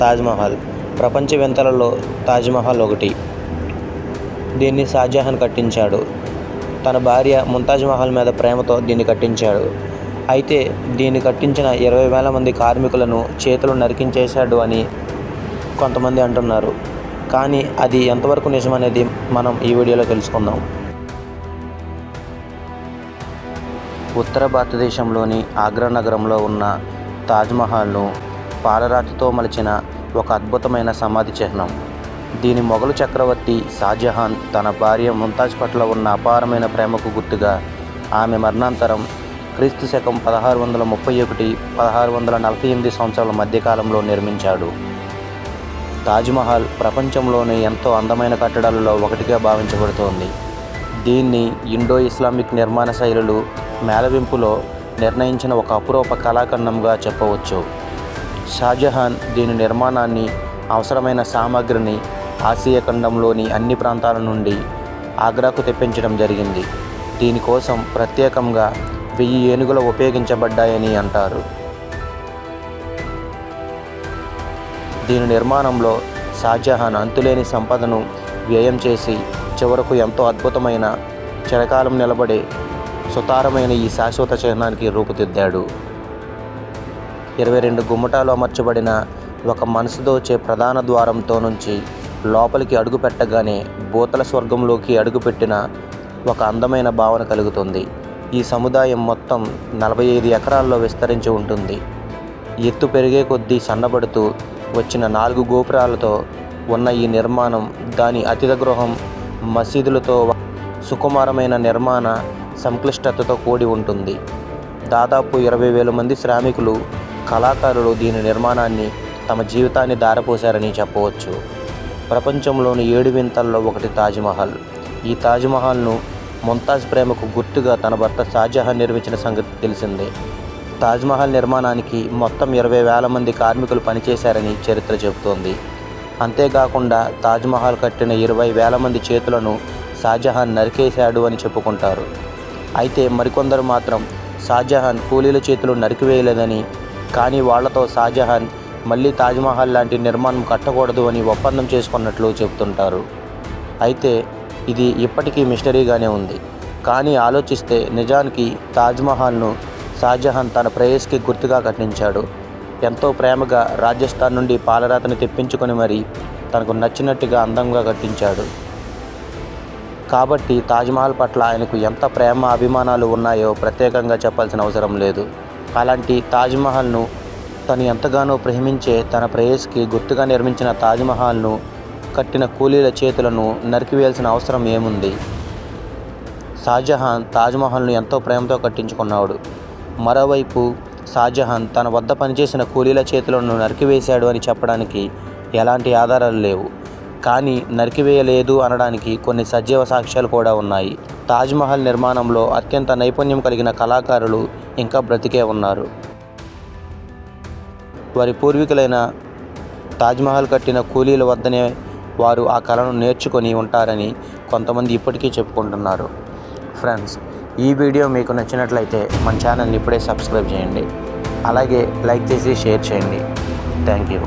తాజ్మహల్. ప్రపంచ వింతలలో తాజ్మహల్ ఒకటి. దీన్ని షాజహాన్ కట్టించాడు. తన భార్య ముంతాజ్ మహల్ మీద ప్రేమతో దీన్ని కట్టించాడు. అయితే దీన్ని కట్టించిన 20,000 మంది కార్మికులను చేతులు నరికించేశాడు అని కొంతమంది అంటున్నారు. కానీ అది ఎంతవరకు నిజమనేది మనం ఈ వీడియోలో తెలుసుకుందాం. ఉత్తర భారతదేశంలోని ఆగ్రా నగరంలో ఉన్న తాజ్మహల్ను పాలరాతితో మలిచిన ఒక అద్భుతమైన సమాధి చిహ్నం. దీని మొఘలు చక్రవర్తి షాజహాన్ తన భార్య ముంతాజ్ పట్ల ఉన్న అపారమైన ప్రేమకు గుర్తుగా ఆమె మరణాంతరం క్రీస్తు శకం 1631-1648 సంవత్సరాల మధ్యకాలంలో నిర్మించాడు. తాజ్మహల్ ప్రపంచంలోని ఎంతో అందమైన కట్టడాలలో ఒకటిగా భావించబడుతోంది. దీన్ని ఇండో ఇస్లామిక్ నిర్మాణ శైలులు మేళవింపులో నిర్ణయించిన ఒక అపురూప కళాఖండంగా చెప్పవచ్చు. షాజహాన్ దీని నిర్మాణాన్ని, అవసరమైన సామాగ్రిని ఆసియా ఖండంలోని అన్ని ప్రాంతాల నుండి ఆగ్రాకు తెప్పించడం జరిగింది. దీనికోసం ప్రత్యేకంగా 1000 ఏనుగులు ఉపయోగించబడ్డాయని అంటారు. దీని నిర్మాణంలో షాజహాన్ అంతులేని సంపదను వ్యయం చేసి చివరకు ఎంతో అద్భుతమైన, చిరకాలం నిలబడే సుతారమైన ఈ శాశ్వత చిహ్నానికి రూపుదిద్దాడు. 22 గుమ్మటాలు అమర్చబడిన ఒక మనసు దోచే ప్రధాన ద్వారంతో నుంచి లోపలికి అడుగు పెట్టగానే భూతల స్వర్గంలోకి అడుగుపెట్టిన ఒక అందమైన భావన కలుగుతుంది. ఈ సముదాయం మొత్తం 45 ఎకరాల్లో విస్తరించి ఉంటుంది. ఎత్తు పెరిగే కొద్దీ సన్నబడుతూ వచ్చిన 4 గోపురాలతో ఉన్న ఈ నిర్మాణం దాని అతిథ గృహం, మసీదులతో సుకుమారమైన నిర్మాణ సంక్లిష్టతతో కూడి ఉంటుంది. దాదాపు 20,000 మంది శ్రామికులు, కళాకారులు దీని నిర్మాణాన్ని తమ జీవితాన్ని ధారపోశారని చెప్పవచ్చు. ప్రపంచంలోని 7 వింతల్లో ఒకటి తాజ్మహల్. ఈ తాజ్మహల్ను ముంతాజ్ ప్రేమకు గుర్తుగా తన భర్త షాజహాన్ నిర్మించిన సంగతి తెలిసిందే. తాజ్మహల్ నిర్మాణానికి మొత్తం 20,000 మంది కార్మికులు పనిచేశారని చరిత్ర చెబుతోంది. అంతేకాకుండా తాజ్మహల్ కట్టిన 20,000 మంది చేతులను షాజహాన్ నరికేశాడు అని చెప్పుకుంటారు. అయితే మరికొందరు మాత్రం షాజహాన్ కూలీల చేతులు నరికివేయలేదని, కానీ వాళ్లతో షాజహాన్ మళ్ళీ తాజ్మహల్ లాంటి నిర్మాణం కట్టకూడదు అని ఒప్పందం చేసుకున్నట్లు చెబుతుంటారు. అయితే ఇది ఇప్పటికీ మిస్టరీగానే ఉంది. కానీ ఆలోచిస్తే నిజానికి తాజ్మహల్ను షాజహాన్ తన ప్రేయస్కి గుర్తుగా కట్టించాడు. ఎంతో ప్రేమగా రాజస్థాన్ నుండి పాలరాతిని తెప్పించుకొని మరీ తనకు నచ్చినట్టుగా అందంగా కట్టించాడు. కాబట్టి తాజ్మహల్ పట్ల ఆయనకు ఎంత ప్రేమ, అభిమానాలు ఉన్నాయో ప్రత్యేకంగా చెప్పాల్సిన అవసరం లేదు. అలాంటి తాజ్మహల్ను తను ఎంతగానో ప్రేమించే తన ప్రేయస్కి గుర్తుగా నిర్మించిన తాజ్మహల్ను కట్టిన కూలీల చేతులను నరికివేయాల్సిన అవసరం ఏముంది? షాజహాన్ తాజ్మహల్ను ఎంతో ప్రేమతో కట్టించుకున్నాడు. మరోవైపు షాజహాన్ తన వద్ద పనిచేసిన కూలీల చేతులను నరికివేశాడు అని చెప్పడానికి ఎలాంటి ఆధారాలు లేవు. కానీ నరికివేయలేదు అనడానికి కొన్ని సజీవ సాక్ష్యాలు కూడా ఉన్నాయి. తాజ్మహల్ నిర్మాణంలో అత్యంత నైపుణ్యం కలిగిన కళాకారులు ఇంకా బ్రతికే ఉన్నారు. వారి పూర్వీకులైన తాజ్మహల్ కట్టిన కూలీల వద్దనే వారు ఆ కళను నేర్చుకొని ఉంటారని కొంతమంది ఇప్పటికీ చెప్పుకుంటున్నారు. ఫ్రెండ్స్, ఈ వీడియో మీకు నచ్చినట్లయితే మన ఛానల్ని ఇప్పుడే సబ్స్క్రైబ్ చేయండి. అలాగే లైక్ చేసి షేర్ చేయండి. Thank you.